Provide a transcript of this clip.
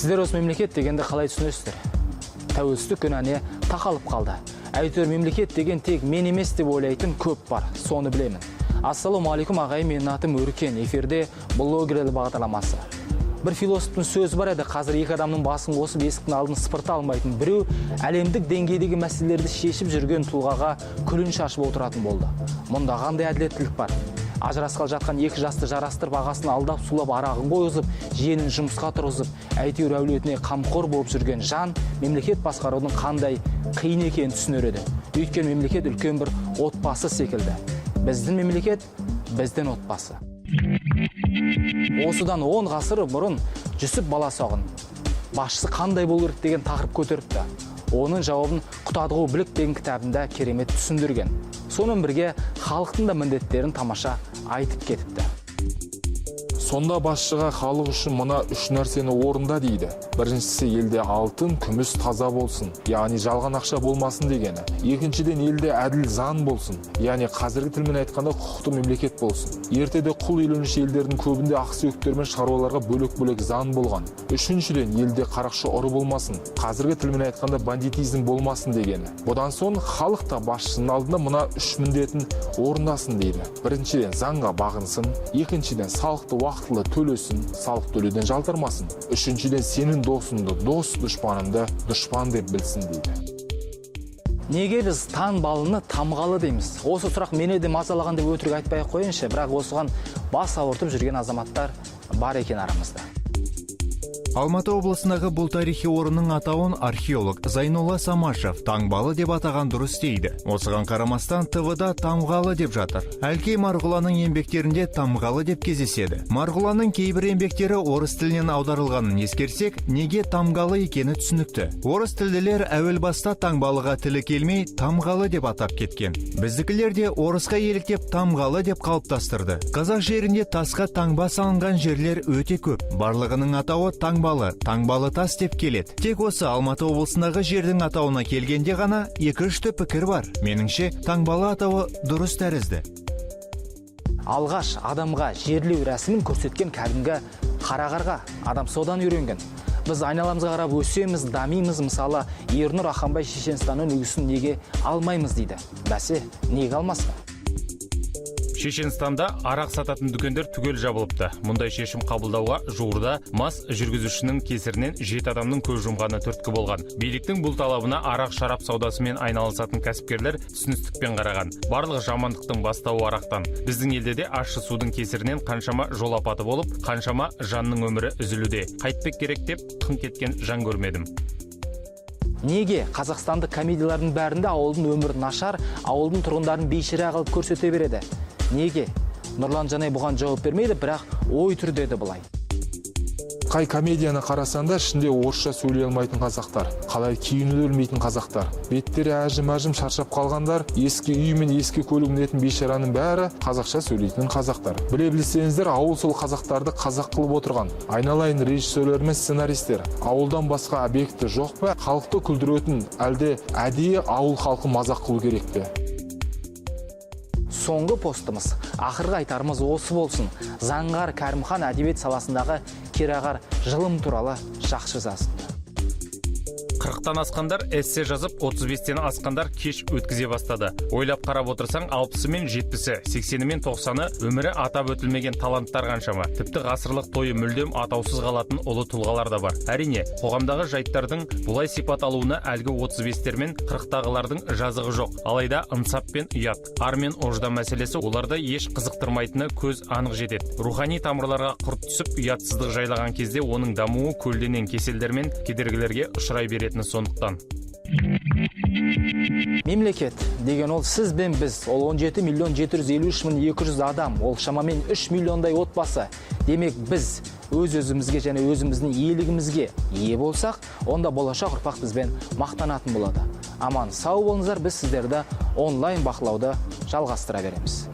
Сіздер осы мемлекет дегенді қалай түсінесіздер? Тәуелсіздік күніне тақалып қалды. Әйтеуір мемлекет деген тек мен емес деп ойлайтын көп бар, соны білемін. Ассалаумағалейкум ағайын, менің атым Өркен, эфирде Блогерлер бағдарламасы. Бір философтың сөзі бар еді, қазір екі адамның басын қосып есіктің алдын сыпырта алмайтын біреу әлемдік деңгейдегі мәселелерді шешіп жүрген тұлғаға күлін шашып отыратын болды. Мұнда қандай әділеттілік бар? Ажырасқалы жатқан екі жасты жарастырып, ағасын алдап сулап арағын қойғызып, жиенін жұмысқа тұрғызып, әйтеуір әулетіне қамқор болып жүрген жан мемлекет басқарудың қандай қиын екенін түсінер еді. Өйткені мемлекет үлкен бір отбасы секілді. Біздің мемлекет, біздің отбасы. Осыдан 10 ғасыр бұрын Жүсіп Баласағұн басшысы қандай болу керек деген тақырып көтеріпті. Оның жауабын Құтадғу білік деген кітабында керемет түсіндірген. Сонымен бірге халықтың да міндеттерін тамаша айтып кетіпті. Сонда басшыға халық үшін мына үш нәрсені орында дейді. Біріншісі, елде алтын, күміс таза болсын, яғни жалған ақша болмасын дегені. Екіншіден, елде әділ заң болсын, яғни қазіргі тілмен айтқанда құқықты мемлекет болсын. Ертеде құл иеленуші елдердің көбінде ақсүйектер мен шаруаларға бөлек-бөлек заң болған. Үшіншіден, елде қарақшы ұры болмасын, қазіргі тілмен айтқанда бандитизм болмасын дегені. Бұдан соң халық та басшысының алдында мына үш міндетін орындасын дейді. Біріншіден, заңға бағынсын, екіншіден, салықты уақытылы төлесін, салық төлеуден жалтармасын. Үшіншіден, сенің досыңды дос, дұшпаныңды дұшпан деп білсін дейді. Неге біз Таңбалыны Тамғалы дейміз? Осы сұрақ мені де мазалаған деп өтірік айтпай қойыншы, бірақ осыған бас ауыртып жүрген азаматтар бар екен арамызда. Алматы облысындағы бұл тарихи орынның атауын археолог Зайнолла Самашев Таңбалы деп атаған дұрыс дейді. Осыған қарамастан ТВ-да Тамғалы деп жатыр. Әлкей Марғұланның еңбектерінде Тамғалы деп кездеседі. Марғұланның кейбір еңбектері орыс тілінен аударылғанын ескерсек, неге Тамғалы екені түсінікті. Орыс тілділер әуел баста Таңбалыға тілі келмей Тамғалы деп атап кеткен. Біздікілер де орысқа еліктеп Тамғалы деп қалыптастырды. Қазақ жерінде тасқа таңба салынған жерлер өте көп. Барлығының атауы Таңбалы тас деп келеді. Тек осы Алматы облысындағы жердің атауына келгенде ғана екі-үшті пікір бар. Меніңше, Таңбалы атауы дұрыс тәрізді. Алғаш адамға жерлеу рәсімін көрсеткен кәдімгі қарағарға адам содан үйренген. Біз айналамызға қарап өсеміз, дамимыз, мысалы, Ернұр Аханбай Шешенстанның үлгісін неге алмаймыз дейді. Бәсе, неге алмасқа? Шешенстанда арақ сататын дүкендер түгел жабылыпты. Мұндай шешім қабылдауға жуырда мас жүргізушінің кесірінен 7 адамның көз жұмғаны түрткі болған. Биліктің бұл талабына арақ шарап саудасымен айналысатын кәсіпкерлер түсіністікпен қараған. Барлық жамандықтың бастауы арақтан. Біздің елде де ащы судың кесірінен қаншама жол апаты болып, қаншама жанның өмірі үзілуде. Қайтпек керек деп қыңқ еткен жан көрмедім. Неге қазақстандық комедиялардың бәрінде ауылдың өмірі нашар, ауылдың тұрғындарын бейшара қылып көрсете береді? Неге? Нұрлан Жанай бұған жауап бермейді, бірақ ой түр деді бұлай. Қай комедияны қарасанда ішінде орысша сөйлей алмайтын қазақтар, қалай киінуді білмейтін қазақтар, беттері әжім-әжім шаршап қалғандар, ескі үй мен ескі көлік мінетін бейшараның бәрі қазақша сөйлейтін қазақтар. Біле білсеңіздер, ауыл сол қазақтарды қазақ қылып отырған. Айналайын режиссерлер мен сценаристер, ауылдан басқа объекті жоқ па? Халықты күлдіретін, әлде әдейі ауыл халқы мазақ қылу керек пе? Соңғы постымыз, ақырғы айтарымыз осы болсын. Заңғар Кәрімхан әдебиет саласындағы керағар жылым туралы жақсы жазсын. 40-тан асқандар эссе жазып, 35-тен асқандар кеш өткізе бастады. Ойлап қарап отырсаң, 60-ы мен 70-і, 80-і мен 90-ы өмірі атап өтілмеген таланттар қаншама. Тіпті ғасырлық тойы мүлдем атаусыз қалатын ұлы тұлғалар да бар. Әрине, қоғамдағы жайттардың бұлай сипат алуына әлгі 35-тер мен 40-тағылардың жазығы жоқ. Алайда ынсап пен ұят, ар мен ождан мәселесі оларды еш қызықтырмайтыны көз анық жетеді. Рухани тамырларға құрт түсіп, ұятсыздық жайлаған кезде оның дамуы көлденең кеселдер мен кедергілерге ұшырай беретіні сондықтан. Мемлекет деген ол сіз бен біз, ол 17 миллион 753 мың 200 адам, ол шамамен 3 миллиондай отбасы. Демек біз өз-өзімізге және өзіміздің иелігімізге ие болсақ, онда болашақ ұрпақ бізбен мақтанатын болады. Аман сау болыңыздар, біз сіздерді онлайн бақылауды жалғастыра береміз.